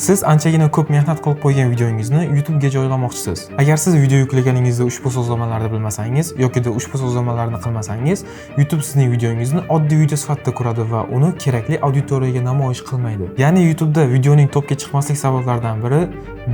Siz anchagina ko'p mehnat qilib qo'ygan videongizni YouTube ga joylamoqchisiz. Agar siz video yuklaganingizda ushbu so'zlamalarni bilmasangiz yoki ushbu so'zlamalarni qilmasangiz, YouTube sizning videongizni oddiy video sifatida ko'radi va uni kerakli auditoriyaga namoyish qilmaydi. Ya'ni YouTube da videoning topga chiqmaslik sabablaridan biri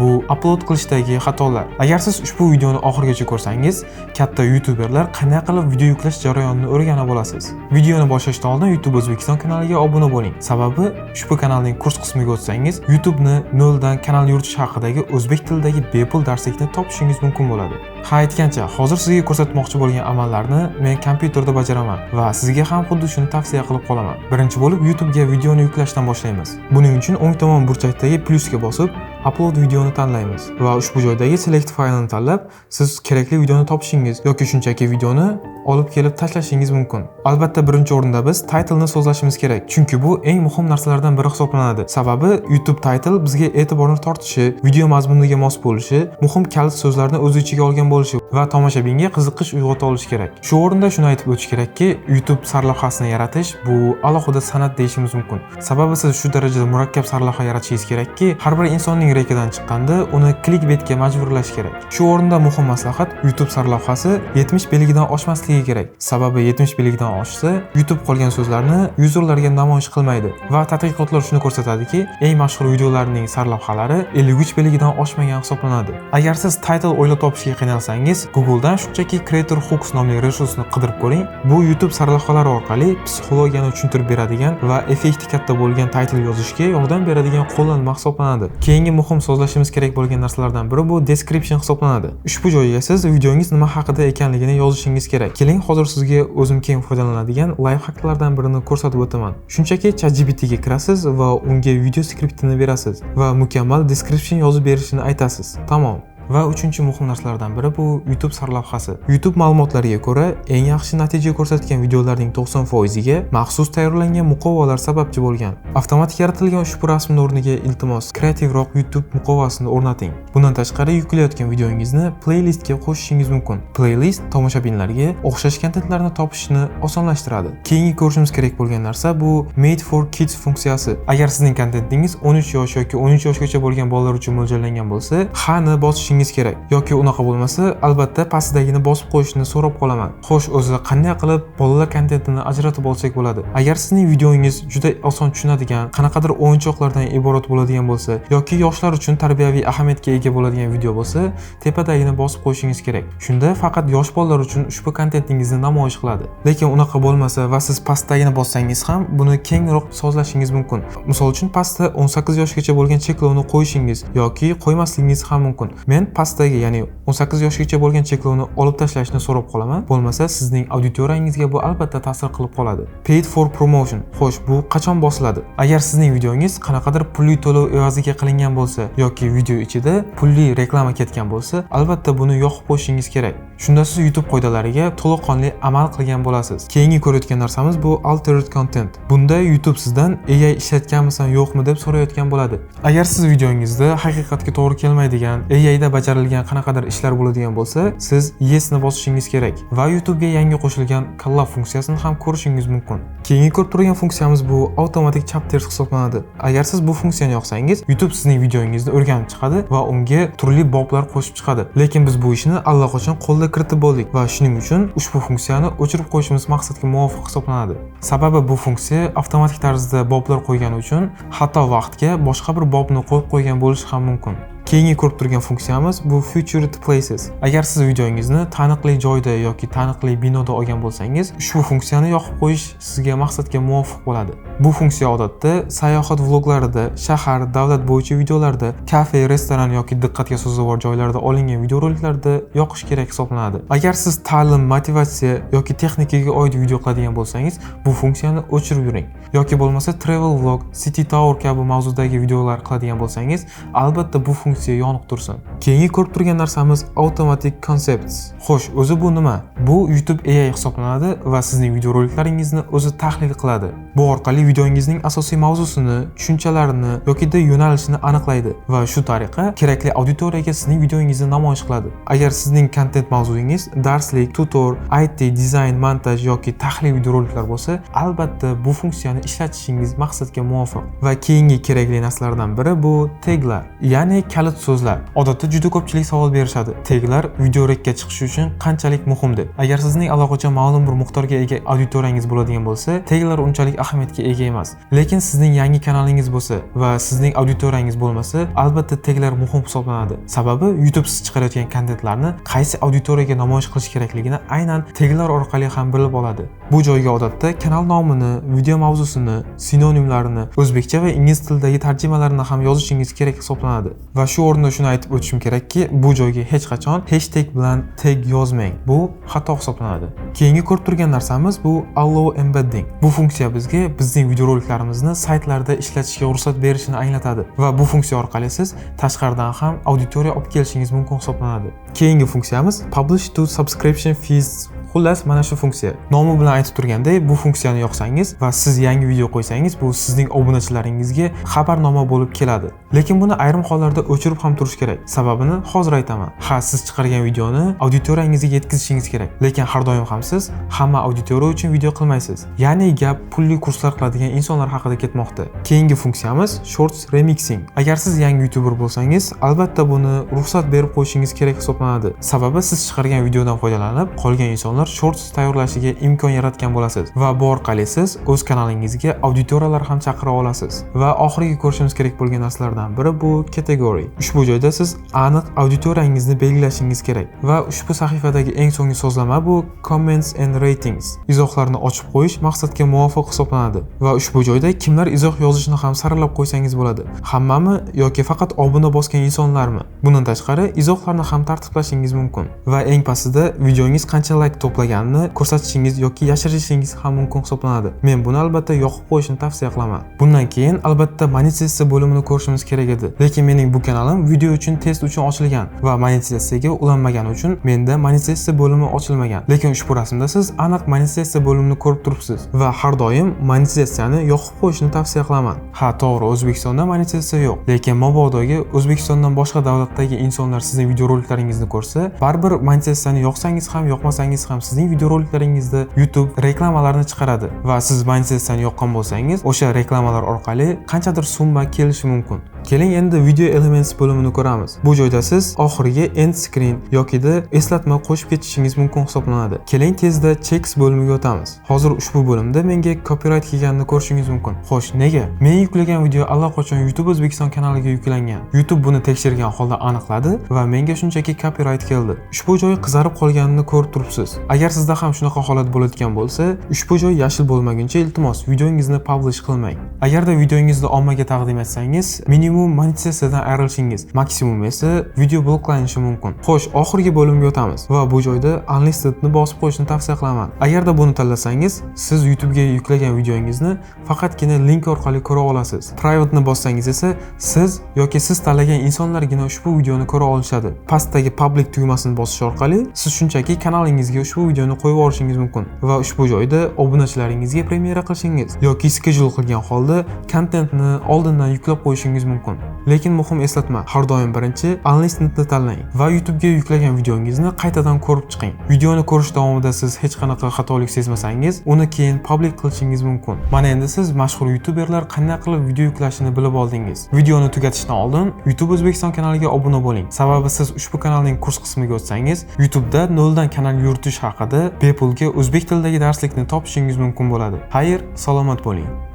bu upload qilishdagi xatolar. Agar siz ushbu videoni oxirigacha ko'rsangiz, katta YouTuberlar qanday qilib video yuklash jarayonini o'rganib olasiz. Videoni boshlashdan oldin YouTube O'zbekiston kanaliga obuna bo'ling. Sababi ushbu kanalning kurs qismiga o'tsangiz, YouTube'ni noldan kanal yuritish haqidagi o'zbek tilidagi bepul darslikni topishingiz mumkin bo'ladi. Ha aytgancha, hozir sizga ko'rsatmoqchi bo'lgan amallarni men kompyuterda bajaraman va sizga ham xuddi shuni tavsiya qilib qolaman. Birinchi bo'lib YouTube ga videoni yuklashdan boshlaymiz. Buning uchun o'ng tomon burchakdagi plyusga bosib, upload videoni tanlaymiz va ushbu joydagi select faylni tanlab, siz kerakli videoni topishingiz yoki shunchaki videoni olib kelib tashlashingiz mumkin. Albatta birinchi o'rinda biz title ni so'zlashimiz kerak, chunki bu eng muhim narsalardan biri hisoblanadi. Sababi YouTube title bizga e'tiborni tortishi, video mazmuniga mos bo'lishi, muhim kalit so'zlarni o'z ichiga olgan bo'lishi va tomoshabinga qiziqish uyg'ota olishi kerak. Shu o'rinda shuni aytib o'tish kerakki, YouTube sarlavhasini yaratish bu alohida san'at deyishimiz mumkin. Sababi siz shu darajada murakkab sarlavha yaratishingiz kerakki, har bir insonning rekidan chiqqanda uni clickbaitga majburlash kerak. Shu o'rinda muhim maslahat, YouTube sarlavhasi 70 belgidan oshmasligi kerak. Sababi 70 belgidan oshsa, YouTube qolgan so'zlarni yuzerlarga namoyish qilmaydi va tadqiqotlar shuni ko'rsatadiki, eng mashhur videolarning sarlavhalari 53 belgidan oshmagan hisoblanadi. Agar siz title o'ylab topishga qiynalsangiz, Google'dan shunchaki Creator Hooks nomli resursni qidirib ko'ring. Bu YouTube sarlavhalari orqali psixologiyani tushuntirib beradigan va effekti katta bo'lgan title yozishga yordam beradigan qo'llanma hisoblanadi. Keyingi muhim so'zlashimiz kerak bo'lgan narsalardan biri bu description hisoblanadi. Ushbu joyga siz videongiz nima haqida ekanligini yozishingiz kerak. Keling, hozir sizga o'zim keng foydalanadigan lifehacklardan birini ko'rsatib o'taman. Shunchaki ChatGPT ga kirasiz va unga video skriptini berasiz va mukammal description yozib berishini aytasiz. Tamom. Va uchinchi muhim narsalardan biri bu YouTube sarlavhasi. YouTube ma'lumotlariga ko'ra, eng yaxshi natija ko'rsatgan videolarning 90% ga maxsus tayyorlangan muqovalar sababchi bo'lgan. Avtomatik yaratilgan ushbu rasmning o'rniga iltimos kreativroq YouTube muqovasini o'rnating. Bundan tashqari yuklayotgan videongizni playlistga qo'shishingiz mumkin. Playlist tomoshabinlarga o'xshash kontentlarni topishni osonlashtiradi. Keyingi ko'rishimiz kerak bo'lgan narsa bu Made for Kids funksiyasi. Agar sizning kontentingiz 13 yosh yoki 13 yoshgacha bo'lgan bolalar uchun mo'ljallangan bo'lsa, ha'ni bosishingiz kerak. Yoki unaqa bo'lmasa, albatta pastdagini bosib qo'yishni so'rab qolaman. Xo'sh, o'zi qanday qilib bolalar kontentini ajratib olsak bo'ladi? Agar sizning videongiz juda oson tushunadigan, qanaqadir o'yinchoqlardan iborat bo'ladigan bo'lsa yoki yoshlar uchun tarbiyaviy ahamiyatga ega bo'ladigan video bo'lsa, tepadagini bosib qo'yishingiz kerak. Shunda faqat yosh bolalar uchun ushbu kontentingizni namoyish qiladi. Lekin unaqa bo'lmasa va siz pastdagini bossangiz ham buni kengroq sozlashingiz mumkin. Misol uchun pastda 18 yoshgacha bo'lgan cheklovni qo'yishingiz yoki qo'ymasligingiz ham mumkin. Men pastdagi, ya'ni 18 yoshgacha bo'lgan cheklovni olib tashlashni so'rab qolaman. Bo'lmasa sizning auditoriyangizga bu albatta ta'sir qilib qoladi. Paid for promotion. Xo'sh, bu qachon bosiladi? Agar sizning videongiz qanaqadir pulli to'lov evaziga qilingan bo'lsa yoki video ichida pulli reklama ketgan bo'lsa, albatta buni yoqib qo'yishingiz kerak. Shunda siz YouTube qoidalariga to'laqonli amal qilgan bo'lasiz. Keyingi ko'rayotgan narsamiz bu altered content. Bunda YouTube sizdan AI ishlatganmisan yo'qmi deb so'rayotgan bo'ladi. Agar siz videongizda haqiqatga to'g'ri kelmaydigan, AI da bajarilgan qanaqadir ishlar bo'ladigan bo'lsa, siz yes ni bosishingiz kerak va YouTube ga yangi qo'shilgan collab funksiyasini ham ko'rishingiz mumkin. Keyingi ko'rib turgan funksiyamiz bu automatic chapters hisoblanadi. Agar siz bu funksiyani yoqsangiz, YouTube sizning videongizni o'rganib chiqadi va unga turli boblar qo'shib chiqadi. Lekin biz bu ishni allaqachon qo'lda kiritib bo'ldik va shuning uchun ushbu funksiyani o'chirib qo'yishimiz maqsadga muvofiq hisoblanadi. Sababi bu funksiya avtomatik tarzda boblar qo'ygani uchun hatto vaqtga boshqa bir bobni qo'yib qo'ygan bo'lishi ham mumkin. Keyingi ko'rib turgan funksiyamiz bu Featured Places. Agar siz videongizni taniqli joyda yoki taniqli binoda olgan bo'lsangiz, ushbu funksiyani yoqib qo'yish sizga maqsadga muvofiq bo'ladi. Bu funksiya odatda sayohat vloglarida, shahar, davlat bo'yicha videolarda, kafe, restoran yoki diqqatga sazovor joylarda olingan videoroliklarda yoqish kerak hisoblanadi. Agar siz ta'lim, motivatsiya yoki texnikaga oid video qiladigan bo'lsangiz, bu funksiyani o'chirib yuring. Yoki bo'lmasa travel vlog, city tour kabi mavzudagi videolar qiladigan bo'lsangiz, albatta bu funksiya funksiya yoniq tursin. Keyingi ko'rib turgan narsamiz Automatic Concepts. Xo'sh, o'zi bu nima? Bu YouTube AI hisoblanadi va sizning videoroliklaringizni o'zi tahlil qiladi. Bu orqali videongizning asosiy mavzusini, tushunchalarini yoki yo'nalishini aniqlaydi va shu tariqa kerakli auditoriyaga sizning videongizni namoyish qiladi. Agar sizning kontent mavzuyingiz darslik, tutor, IT, dizayn, montaj yoki tahlil videoroliklar bo'lsa, albatta bu funksiyani ishlatishingiz maqsadga muvofiq. Va keyingi kerakli narsalardan biri bu taglar, ya'ni kalit so'zlar. Odatda juda ko'pchilik savol berishadi. Taglar videorolikka chiqish uchun qanchalik muhim deb. Agar sizning allaqachon ma'lum bir miqdorga ega auditoriyangiz bo'ladigan bo'lsa, taglar unchalik ahamiyatga ega emas. Lekin sizning yangi kanalingiz bo'lsa va sizning auditoriyangiz bo'lmasa, albatta taglar muhim hisoblanadi. Sababi YouTube siz chiqarayotgan kontentlarni qaysi auditoriyaga namoyish qilish kerakligini aynan taglar orqali ham bilib oladi. Bu joyga odatda kanal nomini, video mavzusini, sinonimlarini, o'zbekcha va ingliz tilidagi tarjimalarini ham yozishingiz kerak hisoblanadi. Va shu o'rinda shuni aytib o'tishim kerakki, bu joyga hech qachon hashtag bilan tag yozmang. Bu xato hisoblanadi. Keyingi ko'rib turgan narsamiz bu Allow Embedding. Bu funksiya bizning videoroliklarimizni saytlarda ishlatishga ruxsat berishini anglatadi va bu funksiya orqali siz tashqaridan ham auditoriya olib kelishingiz mumkin hisoblanadi. Keyingi funksiyamiz Publish to Subscription Feeds. Xullas, mana shu funksiya. Nomi bilan aytib turgandek, bu funksiyani yoqsangiz va siz yangi video qo'ysangiz, bu sizning obunachilaringizga xabarnoma bo'lib keladi. Lekin buni ayrim hollarda o'chirib ham turish kerak. Sababini hozir aytaman. Siz chiqargan videoni auditoriyangizga yetkazishingiz kerak. Lekin har doim ham siz hamma auditoriya uchun video qilmaysiz. Ya'ni gap pulli kurslar qiladigan insonlar haqida ketmoqda. Keyingi funksiyamiz Shorts Remixing. Agar siz yangi YouTuber bo'lsangiz, albatta buni ruxsat berib qo'yishingiz kerak hisoblanadi. Sababi siz chiqargan videodan foydalanib, qolgan insonlar shorts tayyorlashiga imkon yaratgan bo'lasiz va bu orqali siz o'z kanalingizga auditoriyalar ham chaqira olasiz. Va oxirgi ko'rishimiz kerak bo'lgan narsalardan biri bu category. Ushbu joyda siz aniq auditoriyangizni belgilashingiz kerak va ushbu sahifadagi eng so'nggi sozlama bu comments and ratings. Izohlarni ochib qo'yish maqsadga muvofiq hisoblanadi va ushbu joyda kimlar izoh yozishni ham saralab qo'ysangiz bo'ladi. Hammami yoki faqat obuna bosgan insonlarmi? Bundan tashqari izohlarni ham tartiblashingiz mumkin va eng pastida videongiz qancha like to'plaganini ko'rsatishingiz yoki yashirishingiz ham mumkin hisoblanadi. Men buni albatta yoqib qo'yishni tavsiya qilaman. Bundan keyin albatta monetizatsiya bo'limini ko'rishimiz kerak edi. Lekin mening bu kanalim video uchun test uchun ochilgan va monetizatsiyaga ulanmagani uchun menda monetizatsiya bo'limi ochilmagan. Lekin ushbu rasmda siz aniq monetizatsiya bo'limini ko'rib turibsiz va har doim monetizatsiyani yoqib qo'yishni tavsiya qilaman. To'g'ri, O'zbekistonda monetizatsiya yo'q, lekin mabodoga O'zbekistondan boshqa davlatdagi insonlar sizning videoroliklaringizni ko'rsa, baribir monetizatsiyani yoqsangiz ham, yoqmasangiz ham sizning videoroliklaringizda YouTube reklamalarni chiqaradi va siz monetizatsiyani yoqqan bo'lsangiz, o'sha reklamalar orqali qanchadir summa kelishi mumkin. Keling endi Video Elements bo'limini ko'ramiz. Bu joyda siz oxiriga end screen yokida eslatma qo'shib ketishingiz mumkin hisoblanadi. Keling tezda checks bo'limiga o'tamiz. Hozir ushbu bo'limda menga copyright kelganini ko'rishingiz mumkin. Xo'sh, nega? Men yuklagan video allaqachon YouTube O'zbekiston kanaliga yuklangan. YouTube buni tekshirgan holda aniqladi va menga shunchaki copyright keldi. Ushbu joy qizarib qolganini ko'rib turibsiz. Agar sizda ham shunaqa holat bo'ladigan bo'lsa, ushbu joy yashil bo'lmaguncha iltimos videongizni publish qilmang. Agarda videongizni ommaga taqdim etsangiz, minimum monetizatsiyadan ayrilishingiz, maksimum esa video bloklanishi mumkin. Xo'sh, oxirgi bo'limga o'tamiz va bu joyda unlistedni bosib qo'yishni tavsiya qilaman. Agarda buni tanlasangiz, siz YouTube ga yuklagan videongizni faqatgina link orqali ko'ra olasiz. Private ni bossangiz esa siz yoki siz tanlagan insonlargina ushbu videoni ko'ra olishadi. Pastdagi public tugmasini bosish orqali siz shunchaki kanalingizga ushbu videoni qo'yib yuborishingiz mumkin va ushbu joyda obunachilaringizga premyera qilishingiz yoki schedule qilgan holda kontentni oldindan yuklab qo'yishingiz mumkin. Lekin muhim eslatma, har doim birinchi unlistedni tanlang va YouTube ga yuklagan videongizni qaytadan ko'rib chiqing. Videoni ko'rish davomida siz hech qanaqa xatolik sezmasangiz, uni keyin public qilishingiz mumkin. Mana endi siz mashhur YouTuberlar qanday qilib video yuklashini bilib oldingiz. Videoni tugatishdan oldin YouTube O'zbekiston kanaliga obuna bo'ling. Sababi siz ushbu kanalning kurs qismiga o'tsangiz, YouTube'da noldan kanal yuritish haqida bepulga o'zbek tilidagi darslikni topishingiz mumkin bo'ladi. Xayr, salomat bo'ling.